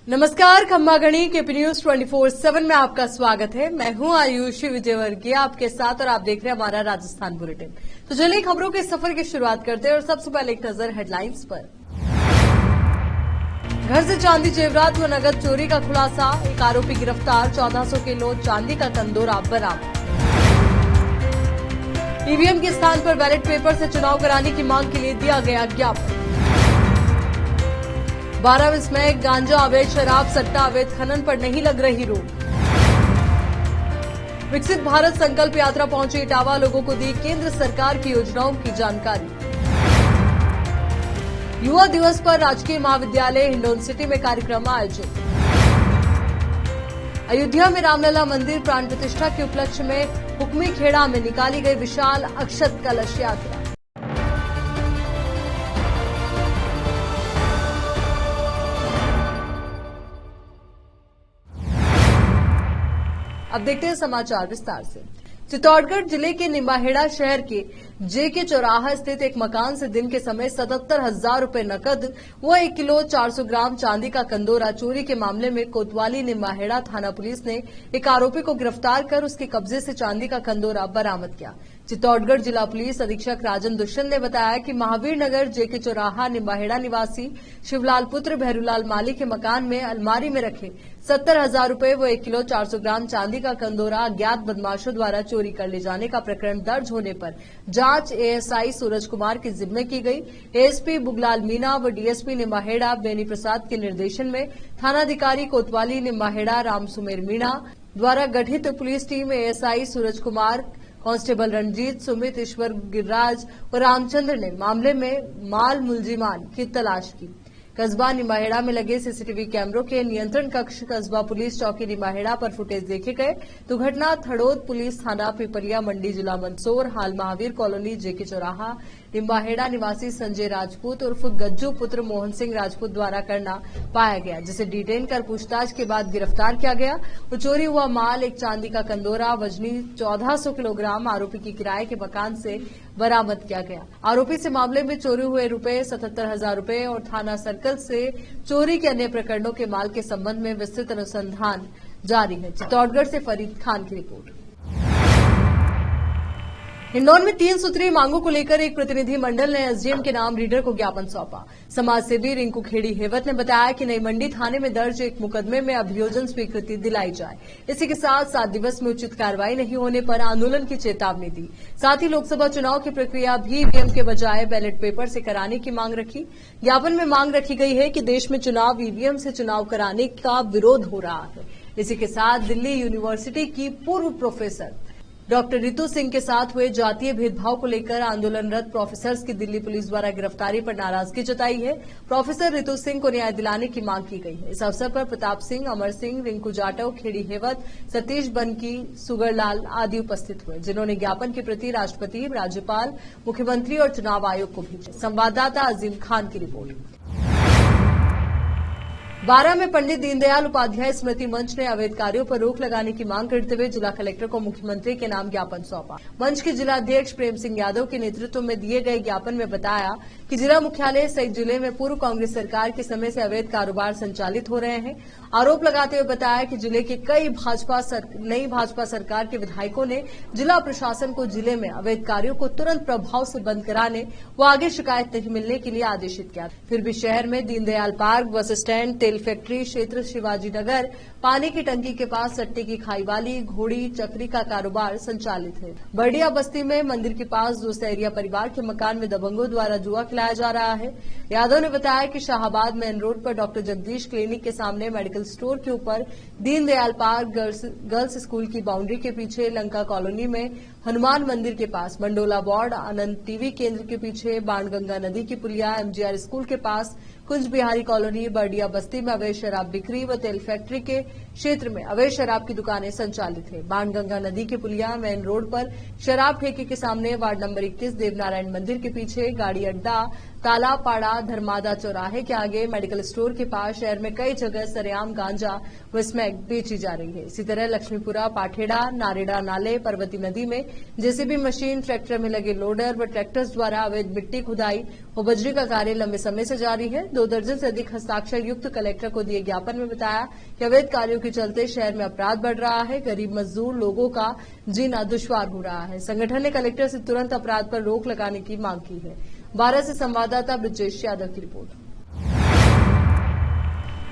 नमस्कार, खम्मागणी KP news 24/7 में आपका स्वागत है। मैं हूं आयुषी विजयवर्गीय आपके साथ और आप देख रहे हैं हमारा राजस्थान बुलेटिन। तो चलिए खबरों के सफर की शुरुआत करते हैं और सबसे पहले एक नजर हेडलाइंस पर। घर से चांदी जेवरात व नगद चोरी का खुलासा, एक आरोपी गिरफ्तार, 1400 किलो चांदी का कंदोरा बरामद। ईवीएम के स्थान पर बैलेट पेपर से चुनाव कराने की मांग के लिए दिया गया ज्ञापन। 12 में गांजा, अवैध शराब, सट्टा, अवैध खनन पर नहीं लग रही रोक। विकसित भारत संकल्प यात्रा पहुंची इटावा, लोगों को दी केंद्र सरकार की योजनाओं की जानकारी। युवा दिवस पर राजकीय महाविद्यालय हिंडौन सिटी में कार्यक्रम आयोजित। अयोध्या में रामलला मंदिर प्राण प्रतिष्ठा के उपलक्ष्य में हुक्मी खेड़ा में निकाली गई विशाल अक्षत कलश यात्रा। अब देखते हैं समाचार विस्तार से। चित्तौड़गढ़ जिले के निम्बाहेड़ा शहर के जेके चौराहा स्थित एक मकान से दिन के समय 77,000 रुपए नकद व 1 किलो 400 ग्राम चांदी का कंदोरा चोरी के मामले में कोतवाली निम्बाहेड़ा थाना पुलिस ने एक आरोपी को गिरफ्तार कर उसके कब्जे से चांदी का कंदोरा बरामद किया। चित्तौड़गढ़ जिला पुलिस अधीक्षक राजन दुष्यंत ने बताया कि महावीर नगर जेके चौराहा निम्बाहेड़ा निवासी शिवलाल पुत्र भैरूलाल माली के मकान में अलमारी में रखे 70,000 रुपए व 1 किलो 400 ग्राम चांदी का कंदोरा अज्ञात बदमाशों द्वारा चोरी कर ले जाने का प्रकरण दर्ज होने पर जांच एएसआई सूरज कुमार के जिम्मे की गई। एएसपी बुगलाल मीना व डीएसपी निम्बाहेड़ा बेनी प्रसाद के निर्देशन में थानाधिकारी कोतवाली निम्बाहेड़ा राम सुमेर मीणा द्वारा गठित police team ASI Suraj Kumar, constable Ranjit, Sumit, ईश्वर गिरिराज और रामचंद्र ने मामले में माल मुलजिमान की तलाश की। कस्बा निम्बाहेड़ा में लगे सीसीटीवी कैमरों के नियंत्रण कक्ष कस्बा पुलिस चौकी निम्बाहेड़ा पर फुटेज देखे गए तो घटना थड़ोद पुलिस थाना पिपलिया मंडी जिला मंदसौर हाल महावीर कॉलोनी जेके चौराहा निम्बाहेड़ा निवासी संजय राजपूत उर्फ गज्जू पुत्र मोहन सिंह राजपूत द्वारा करना पाया गया, जिसे डिटेन कर पूछताछ के बाद गिरफ्तार किया गया। वो चोरी हुआ माल, एक चांदी का कंदोरा वजनी 1400 किलोग्राम आरोपी की किराए के मकान से बरामद किया गया। आरोपी से मामले में चोरी हुए रुपए 77,000 रुपए और थाना सर्कल से चोरी के अन्य प्रकरणों के माल के संबंध में विस्तृत अनुसंधान जारी है। चित्तौड़गढ़ से फरीद खान की रिपोर्ट। हिंडौन में 3 सूत्रीय मांगों को लेकर एक प्रतिनिधि मंडल ने एसडीएम के नाम रीडर को ज्ञापन सौंपा। समाजसेवी रिंकू खेड़ी हेवत ने बताया कि नई मंडी थाने में दर्ज एक मुकदमे में अभियोजन स्वीकृति दिलाई जाए। इसी के साथ 7 दिवस में उचित कार्रवाई नहीं होने पर आंदोलन की चेतावनी दी। साथ ही लोकसभा चुनाव की प्रक्रिया भी ईवीएम के बजाय बैलेट पेपर से कराने की मांग रखी। ज्ञापन में मांग रखी गई है कि देश में चुनाव ईवीएम से चुनाव कराने का विरोध हो रहा है। इसी के साथ दिल्ली यूनिवर्सिटी की पूर्व प्रोफेसर डॉक्टर रितु सिंह के साथ हुए जातीय भेदभाव को लेकर आंदोलनरत प्रोफेसर्स की दिल्ली पुलिस द्वारा गिरफ्तारी पर नाराजगी जताई है। प्रोफेसर रितु सिंह को न्याय दिलाने की मांग की गई है। इस अवसर पर प्रताप सिंह, अमर सिंह, रिंकू जाटव, खेड़ी हेवत, सतीश बनकी, सुगरलाल आदि उपस्थित हुए, जिन्होंने ज्ञापन की प्रति राष्ट्रपति, राज्यपाल, मुख्यमंत्री और चुनाव आयोग को भेजी। संवाददाता अजीम खान की रिपोर्ट। 12 में पंडित दीनदयाल उपाध्याय स्मृति मंच ने अवैध कार्यों पर रोक लगाने की मांग करते हुए जिला कलेक्टर को मुख्यमंत्री के नाम ज्ञापन सौंपा। मंच के जिला अध्यक्ष प्रेम सिंह यादव के नेतृत्व में दिए गए ज्ञापन में बताया कि जिला मुख्यालय सहित जिले में पूर्व कांग्रेस सरकार के समय से अवैध कारोबार संचालित हो रहे हैं। आरोप लगाते हुए बताया कि जिले के कई नई भाजपा सरकार के विधायकों ने जिला प्रशासन को जिले में अवैध कार्यों को तुरंत प्रभाव से बंद कराने व आगे शिकायत नहीं मिलने के लिए आदेशित किया। फिर भी शहर में दीनदयाल पार्क, बस स्टैंड, तेल फैक्ट्री क्षेत्र, शिवाजी नगर, पानी की टंकी के पास सट्टे की खाई वाली, घोड़ी चक्री का कारोबार संचालित है। बर्डिया बस्ती में मंदिर के पास दोस्तरिया परिवार के मकान में दबंगों द्वारा जुआ खिलाया जा रहा है। यादव ने बताया कि शाहबाद मेन रोड पर डॉक्टर जगदीश क्लिनिक के सामने मेडिकल स्टोर के ऊपर, दीनदयाल पार्क गर्ल्स स्कूल की बाउंड्री के पीछे, लंका कॉलोनी में हनुमान मंदिर के पास, मंडोला वार्ड, आनंद टीवी केंद्र के पीछे, बाणगंगा नदी की पुलिया, एमजीआर स्कूल के पास, कुंज बिहारी कॉलोनी, बर्डिया बस्ती में अवैध शराब बिक्री व तेल फैक्ट्री के क्षेत्र में अवैध शराब की दुकानें संचालित है। बाणगंगा नदी के पुलिया मेन रोड पर शराब ठेके के सामने, वार्ड नंबर 21 देवनारायण मंदिर के पीछे, गाड़ी अड्डा, तालापाड़ा धर्मादा चौराहे के आगे मेडिकल स्टोर के पास शहर में कई जगह सरेआम गांजा व स्मैक बेची जा रही है। इसी तरह लक्ष्मीपुरा, पाठेड़ा, नारेड़ा नाले, पर्वती नदी में जेसीबी मशीन, ट्रैक्टर में लगे लोडर व ट्रैक्टर्स द्वारा अवैध मिट्टी खुदाई व बजरी का कार्य लंबे समय से जारी है। 2 दर्जन से अधिक हस्ताक्षर युक्त कलेक्टर को दिए ज्ञापन में बताया कि अवैध कार्यों के चलते शहर में अपराध बढ़ रहा है, गरीब मजदूर लोगों का जीना दुश्वार हो रहा है। संगठन ने कलेक्टर से तुरंत अपराध पर रोक लगाने की मांग की है। 12 से संवाददाता ब्रजेश यादव की रिपोर्ट।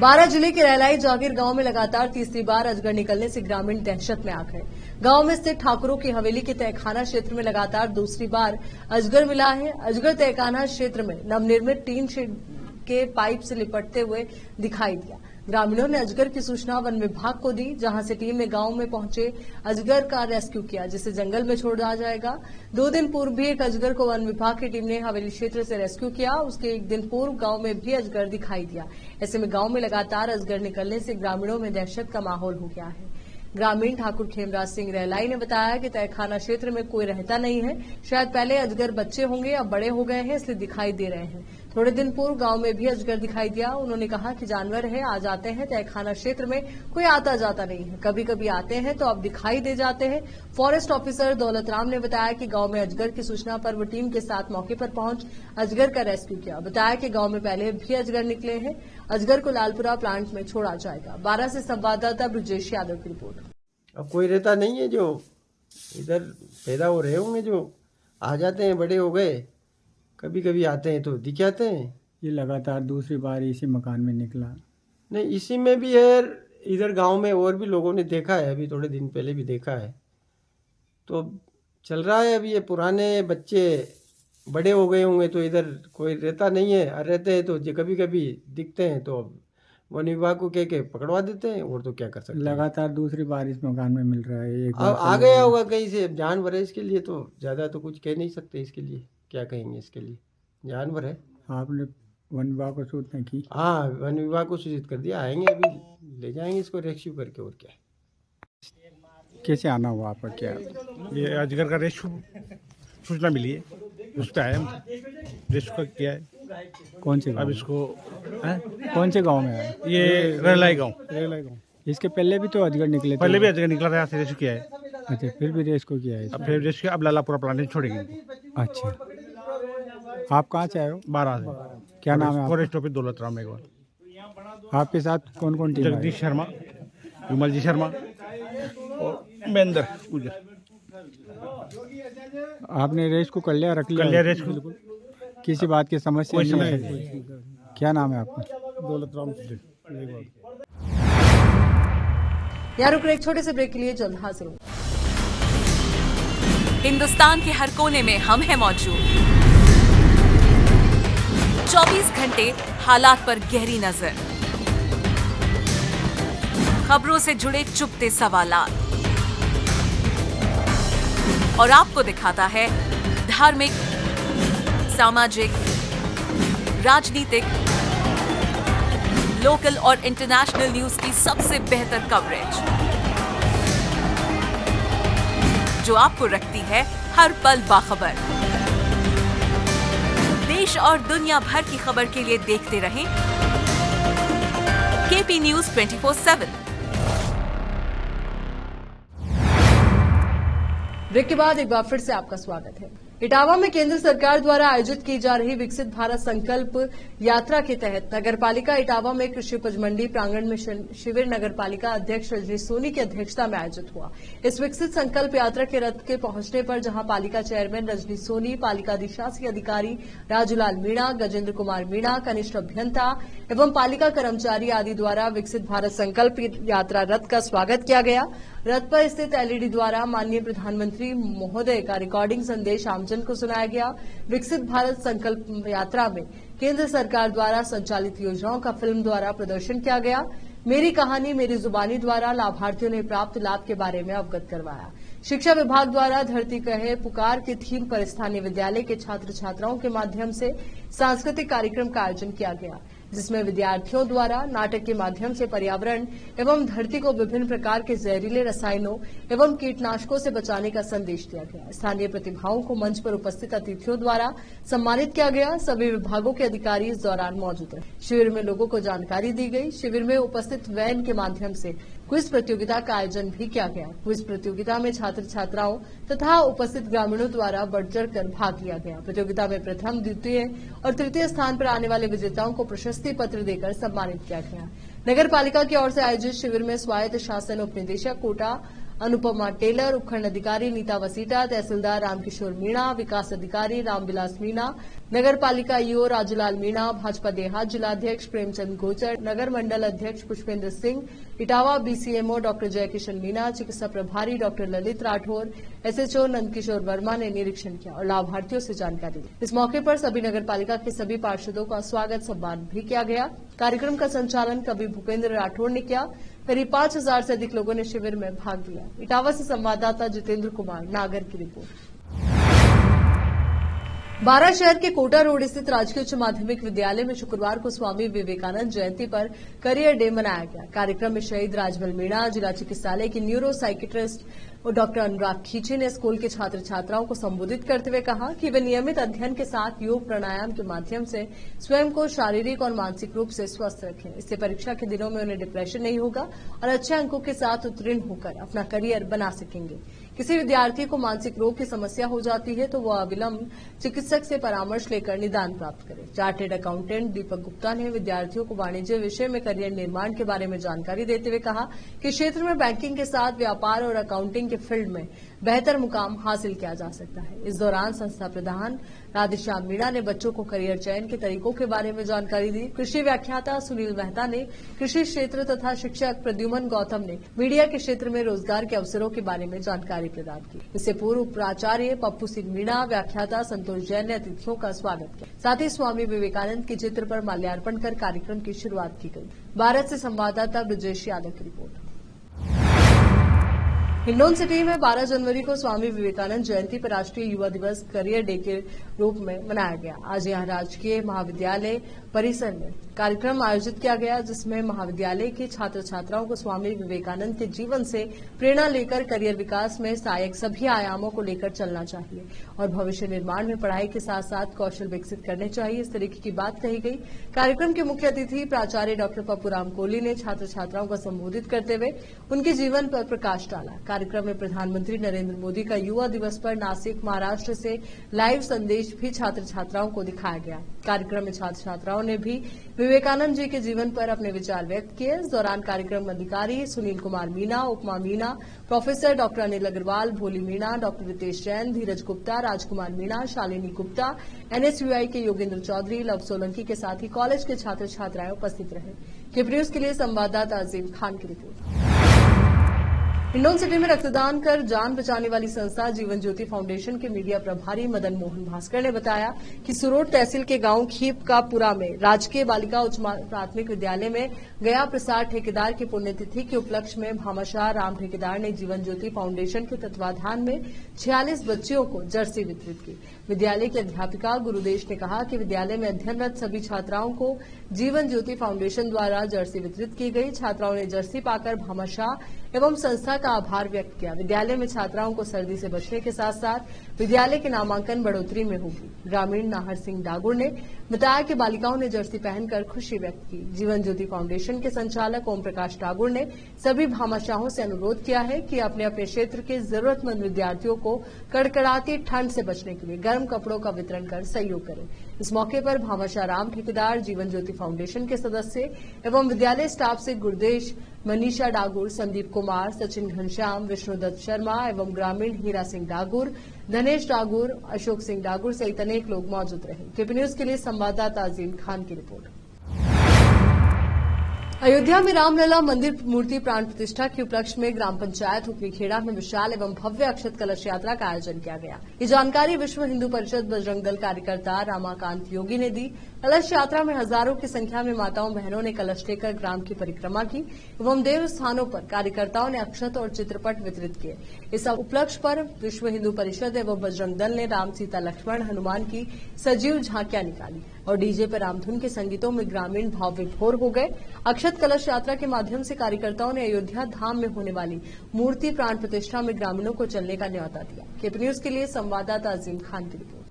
12 जिले के रहलाई जागीर गांव में लगातार तीसरी बार अजगर निकलने से ग्रामीण दहशत में आ गए। गांव में स्थित ठाकुरों की हवेली के तहखाना क्षेत्र में लगातार दूसरी बार अजगर मिला है। अजगर तहखाना क्षेत्र में नवनिर्मित टीन शेड के पाइप से लिपटते हुए दिखाई दिया। ग्रामीणों ने अजगर की सूचना वन विभाग को दी, जहां से टीम ने गांव में पहुंचे अजगर का रेस्क्यू किया, जिसे जंगल में छोड़ा जाएगा। 2 दिन पूर्व भी एक अजगर को वन विभाग की टीम ने हवेली क्षेत्र से रेस्क्यू किया। उसके 1 दिन पूर्व गांव में भी अजगर दिखाई दिया। ऐसे में गांव में लगातार अजगर निकलने से ग्रामीणों में दहशत का माहौल हो गया है। ग्रामीण ठाकुर खेमराज सिंह रहलाई ने बताया कि तहखाना क्षेत्र में कोई रहता नहीं है। शायद पहले अजगर बच्चे होंगे, अब बड़े हो गए हैं, इसलिए दिखाई दे रहे हैं। थोड़े दिन पूर्व गांव में भी अजगर दिखाई दिया। उन्होंने कहा कि जानवर है, आ जाते हैं, तहखाना क्षेत्र में कोई आता जाता नहीं है, कभी कभी आते हैं तो अब दिखाई दे जाते हैं। फॉरेस्ट ऑफिसर दौलत राम ने बताया कि गांव में अजगर की सूचना पर वो टीम के साथ मौके पर पहुंच अजगर का रेस्क्यू किया। बताया कि गांव में पहले भी अजगर निकले हैं। अजगर को लालपुरा प्लांट में छोड़ा जाएगा। 12 से संवाददाता ब्रजेश यादव की रिपोर्ट। अब कोई रहता नहीं है, जो इधर पैदा हो रहे होंगे, जो आ जाते हैं, बड़े हो गए, कभी कभी आते हैं तो दिख जाते हैं। ये लगातार दूसरी बार इसी मकान में निकला। नहीं, इसी में भी है, इधर गांव में और भी लोगों ने देखा है, अभी थोड़े दिन पहले भी देखा है, तो चल रहा है। अभी ये पुराने बच्चे बड़े हो गए होंगे तो इधर कोई रहता नहीं है, और रहते हैं तो कभी कभी दिखते हैं तो अब वन विभाग को कह के पकड़वा देते हैं, और तो क्या कर सकते हैं। लगातार दूसरी बार इस मकान में मिल रहा है। अब आ गया होगा कहीं से, जानवर है, इसके लिए तो ज़्यादा तो कुछ कह नहीं सकते। इसके लिए क्या कहेंगे, इसके लिए जानवर है। आपने वन विभाग को सूचना की? हाँ, वन विभाग को सूचित कर दिया, आएंगे, अभी ले जाएंगे इसको रेस्क्यू करके। और क्या, कैसे आना हुआ आपका? क्या ये अजगर का रेस्क्यू सूचना मिली है, उस पर आए हम, रेस्क्यू किया है। कौन से अब गाँव? इसको कौन से गांव में है? ये रहलाई गाँव। इसके पहले भी तो अजगर निकले थे। पहले भी अजगर निकला था, यहाँ से रेस्क्यू किया है। अच्छा, फिर भी रेस्क्यू किया है। अब फिर रेस्क्यू, अब लालापुरा प्लांट में छोड़ेंगे इनको। अच्छा, आप कहाँ से आए हो? 12 से। क्या नाम है फॉरेस्ट ऑफिस दौलत राम मेघवाल। आपके साथ कौन कौन टीम? जगदीश शर्मा, विमल जी शर्मा और महेंद्र गुजर। आपने रेस्क्यू कर लिया? रख लिया? कर लिया रेस्क्यू। किसी बात की समस्या कोई नहीं है? समस्या क्या नाम है आपका? दौलत राम। यहाँ रुक रहे एक छोटे से ब्रेक के लिए, जल्द हाजिर हूँ। हिंदुस्तान के हर कोने में हम हैं मौजूद। 24 घंटे हालात पर गहरी नजर, खबरों से जुड़े चुपते सवालात, और आपको दिखाता है धार्मिक, सामाजिक, राजनीतिक, लोकल और इंटरनेशनल न्यूज की सबसे बेहतर कवरेज, जो आपको रखती है हर पल बाखबर। देश और दुनिया भर की खबर के लिए देखते रहें केपी न्यूज 24/7। ब्रेक के बाद एक बार फिर से आपका स्वागत है। इटावा में केंद्र सरकार द्वारा आयोजित की जा रही विकसित भारत संकल्प यात्रा के तहत नगरपालिका इटावा में कृषि उपज मंडी प्रांगण में शिविर नगरपालिका अध्यक्ष रजनी सोनी की अध्यक्षता में आयोजित हुआ। इस विकसित संकल्प यात्रा के रथ के पहुंचने पर जहां पालिका चेयरमैन रजनी सोनी, पालिका अधिशासी अधिकारी राजूलाल मीणा, गजेंद्र कुमार मीणा, कनिष्ठ अभियंता एवं पालिका कर्मचारी आदि द्वारा विकसित भारत संकल्प यात्रा रथ का स्वागत किया गया। रथ पर स्थित एलईडी द्वारा माननीय प्रधानमंत्री महोदय का रिकॉर्डिंग संदेश आमजन को सुनाया गया। विकसित भारत संकल्प यात्रा में केंद्र सरकार द्वारा संचालित योजनाओं का फिल्म द्वारा प्रदर्शन किया गया। मेरी कहानी मेरी जुबानी द्वारा लाभार्थियों ने प्राप्त लाभ के बारे में अवगत करवाया। शिक्षा विभाग द्वारा धरती कहे पुकार की थीम पर स्थानीय विद्यालय के छात्र छात्राओं के माध्यम से सांस्कृतिक कार्यक्रम का आयोजन किया गया। जिसमें विद्यार्थियों द्वारा नाटक के माध्यम से पर्यावरण एवं धरती को विभिन्न प्रकार के जहरीले रसायनों एवं कीटनाशकों से बचाने का संदेश दिया गया। स्थानीय प्रतिभाओं को मंच पर उपस्थित अतिथियों द्वारा सम्मानित किया गया। सभी विभागों के अधिकारी इस दौरान मौजूद रहे। शिविर में लोगों को जानकारी दी गई। शिविर में उपस्थित वैन के माध्यम से क्विज प्रतियोगिता का आयोजन भी किया गया। क्विज प्रतियोगिता में छात्र छात्राओं तथा उपस्थित ग्रामीणों द्वारा बढ़ चढ़कर भाग लिया गया। प्रतियोगिता में प्रथम, द्वितीय और तृतीय स्थान पर आने वाले विजेताओं को प्रशस्ति पत्र देकर सम्मानित किया गया। नगर पालिका की ओर से आयोजित शिविर में स्वायत्त शासन उप निदेशक कोटा अनुपमा टेलर, उपखंड अधिकारी नीता वसीटा, तहसीलदार रामकिशोर मीणा, विकास अधिकारी रामविलास मीणा, नगर पालिका ईओ राजूलाल मीणा, भाजपा देहात जिलाध्यक्ष प्रेमचंद गोचर, नगर मंडल अध्यक्ष पुष्पेंद्र सिंह, इटावा बीसीएमओ डॉक्टर जयकिशन मीणा, चिकित्सा प्रभारी डॉक्टर ललित राठौर, एसएचओ नंदकिशोर वर्मा ने निरीक्षण किया और लाभार्थियों से जानकारी दी। इस मौके पर सभी नगर पालिका के सभी पार्षदों का स्वागत सम्मान भी किया गया। कार्यक्रम का संचालन कवि भूपेंद्र राठौर ने किया। करीब 5000 से अधिक लोगों ने शिविर में भाग लिया। इटावा से संवाददाता जितेंद्र कुमार नागर की रिपोर्ट। बारां शहर के कोटा रोड स्थित राजकीय उच्च माध्यमिक विद्यालय में शुक्रवार को स्वामी विवेकानंद जयंती पर करियर डे मनाया गया। कार्यक्रम में शहीद राजमल मीणा, जिला चिकित्सालय की न्यूरो साइकिट्रिस्ट और डॉक्टर अनुराग खींची ने स्कूल के छात्र छात्राओं को संबोधित करते हुए कहा कि वे नियमित अध्ययन के साथ योग प्राणायाम के माध्यम से स्वयं को शारीरिक और मानसिक रूप से स्वस्थ रखें। इससे परीक्षा के दिनों में उन्हें डिप्रेशन नहीं होगा और अच्छे अंकों के साथ उत्तीर्ण होकर अपना करियर बना सकेंगे। किसी विद्यार्थी को मानसिक रोग की समस्या हो जाती है तो वह अविलंब चिकित्सक से परामर्श लेकर निदान प्राप्त करे। चार्टेड अकाउंटेंट दीपक गुप्ता ने विद्यार्थियों को वाणिज्य विषय में करियर निर्माण के बारे में जानकारी देते हुए कहा कि क्षेत्र में बैंकिंग के साथ व्यापार और अकाउंटिंग के फील्ड में बेहतर मुकाम हासिल किया जा सकता है। इस दौरान संस्था प्रधान राधेश्याम मीणा ने बच्चों को करियर चयन के तरीकों के बारे में जानकारी दी। कृषि व्याख्याता सुनील मेहता ने कृषि क्षेत्र तथा शिक्षक प्रद्युमन गौतम ने मीडिया के क्षेत्र में रोजगार के अवसरों के बारे में जानकारी प्रदान की। इससे पूर्व प्राचार्य पप्पू सिंह मीणा, व्याख्याता संतोष जैन ने अतिथियों का स्वागत किया। साथ ही स्वामी विवेकानंद के चित्र पर माल्यार्पण कर कार्यक्रम की शुरुआत की गई। भारत से संवाददाता ब्रजेश यादव की रिपोर्ट। हिंडौन सिटी में 12 जनवरी को स्वामी विवेकानंद जयंती पर राष्ट्रीय युवा दिवस करियर डे के रूप में मनाया गया। आज यहां राजकीय महाविद्यालय परिसर में कार्यक्रम आयोजित किया गया, जिसमें महाविद्यालय के छात्र छात्राओं को स्वामी विवेकानंद के जीवन से प्रेरणा लेकर करियर विकास में सहायक सभी आयामों को लेकर चलना चाहिए और भविष्य निर्माण में पढ़ाई के साथ साथ कौशल विकसित करने चाहिए। इस तरीके की बात कही गई। कार्यक्रम के मुख्य अतिथि प्राचार्य डॉक्टर पप्पूराम कोहली ने छात्र छात्राओं को संबोधित करते हुए उनके जीवन पर प्रकाश डाला। कार्यक्रम में प्रधानमंत्री नरेंद्र मोदी का युवा दिवस पर नासिक महाराष्ट्र से लाइव संदेश भी छात्र छात्राओं को दिखाया गया। कार्यक्रम में छात्र छात्राओं ने भी विवेकानंद जी के जीवन पर अपने विचार व्यक्त किए। इस दौरान कार्यक्रम अधिकारी सुनील कुमार मीणा, उपमा मीणा, प्रोफेसर डॉक्टर अनिल अग्रवाल, भोली मीणा, डॉक्टर रितेश जैन, धीरज गुप्ता, राजकुमार मीणा, शालिनी गुप्ता, एनएसयूआई के योगेंद्र चौधरी, लव सोलंकी के साथ ही कॉलेज के छात्र छात्राएं उपस्थित रहे। केप न्यूज के लिए संवाददाता अजीम खान की रिपोर्ट। हिंडौन सिटी में रक्तदान कर जान बचाने वाली संस्था जीवन ज्योति फाउंडेशन के मीडिया प्रभारी मदन मोहन भास्कर ने बताया कि सुरोट तहसील के गांव खीपकापुरा में राजकीय बालिका उच्च प्राथमिक विद्यालय में गया प्रसाद ठेकेदार की पुण्यतिथि के उपलक्ष्य में भामाशाह राम ठेकेदार ने जीवन ज्योति फाउंडेशन के तत्वाधान में 46 बच्चियों को जर्सी वितरित की। विद्यालय की अध्यापिका गुरुदेश ने कहा कि विद्यालय में अध्ययनरत सभी छात्राओं को जीवन ज्योति फाउंडेशन द्वारा जर्सी वितरित की गई। छात्राओं ने जर्सी पाकर भामाशाह एवं संस्था का आभार व्यक्त किया। विद्यालय में छात्राओं को सर्दी से बचने के साथ साथ विद्यालय के नामांकन बढ़ोतरी में होगी। ग्रामीण नाहर सिंह डागुर ने बताया कि बालिकाओं ने जर्सी पहनकर खुशी व्यक्त की। जीवन ज्योति फाउंडेशन के संचालक ओम प्रकाश डागुर ने सभी भामाशाहों से अनुरोध किया है कि अपने अपने क्षेत्र के जरूरतमंद विद्यार्थियों को कड़कड़ाती ठंड से बचने के लिए गर्म कपड़ों का वितरण कर सहयोग करें। इस मौके पर भामाशाह राम ठेकेदार, जीवन ज्योति फाउंडेशन के सदस्य एवं विद्यालय स्टाफ से गुरदेश, मनीषा डागुर, संदीप कुमार, सचिन घनश्याम, विष्णुदत्त शर्मा एवं ग्रामीण हीरा सिंह डागुर, धनेश डागुर, अशोक सिंह डागुर सहित अनेक लोग मौजूद रहे। केपी न्यूज के लिए संवाददाता अजीम खान की रिपोर्ट। अयोध्या में रामलला मंदिर मूर्ति प्राण प्रतिष्ठा के उपलक्ष्य में ग्राम पंचायत हुक्मीखेड़ा में विशाल एवं भव्य अक्षत कलश यात्रा का आयोजन किया गया। ये जानकारी विश्व हिंदू परिषद बजरंग दल कार्यकर्ता रामाकांत योगी ने दी। कलश यात्रा में हजारों की संख्या में माताओं बहनों ने कलश लेकर ग्राम की परिक्रमा की एवं देव स्थानों पर कार्यकर्ताओं ने अक्षत और चित्रपट वितरित किए। इस उपलक्ष्य पर विश्व हिंदू परिषद एवं बजरंग दल ने राम, सीता, लक्ष्मण, हनुमान की सजीव झांकियां निकाली। और डीजे पर रामधुन के संगीतों में ग्रामीण भाव विभोर हो गए। अक्षत कलश यात्रा के माध्यम से कार्यकर्ताओं ने अयोध्या धाम में होने वाली मूर्ति प्राण प्रतिष्ठा में ग्रामीणों को चलने का न्यौता दिया। केपी न्यूज के लिए संवाददाता अजीम खान की रिपोर्ट।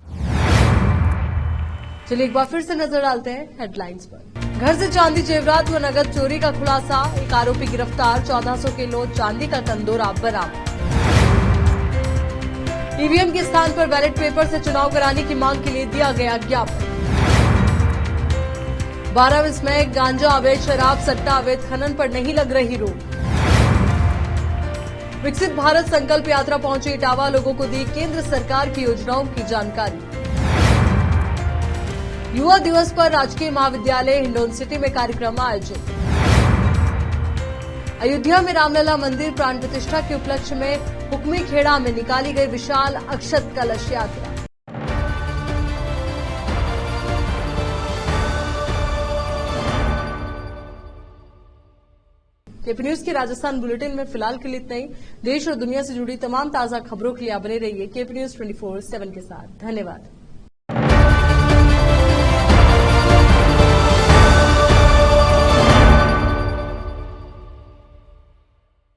चलिए एक बार फिर से नजर डालते हैं हेडलाइंस पर। घर से चांदी जेवरात व नगद चोरी का खुलासा, एक आरोपी गिरफ्तार, 1400 किलो चांदी का कंदोरा बरामद। ईवीएम के स्थान पर बैलेट पेपर से चुनाव कराने की मांग के लिए दिया गया ज्ञापन। 12 विस्मय गांजा, अवैध शराब, सट्टा, अवैध खनन पर नहीं लग रही रोक। विकसित भारत संकल्प यात्रा पहुंचे इटावा, लोगों को दी केंद्र सरकार की योजनाओं की जानकारी। युवा दिवस पर राजकीय महाविद्यालय हिंडौन सिटी में कार्यक्रम आयोजित। अयोध्या में रामलला मंदिर प्राण प्रतिष्ठा के उपलक्ष्य में हुक्मी खेड़ा में निकाली गई विशाल अक्षत कलश यात्रा। केपी न्यूज के राजस्थान बुलेटिन में फिलहाल के लिए इतना ही। देश और दुनिया से जुड़ी तमाम ताजा खबरों के लिए बने रहिए केपी न्यूज 24/7 के साथ। धन्यवाद।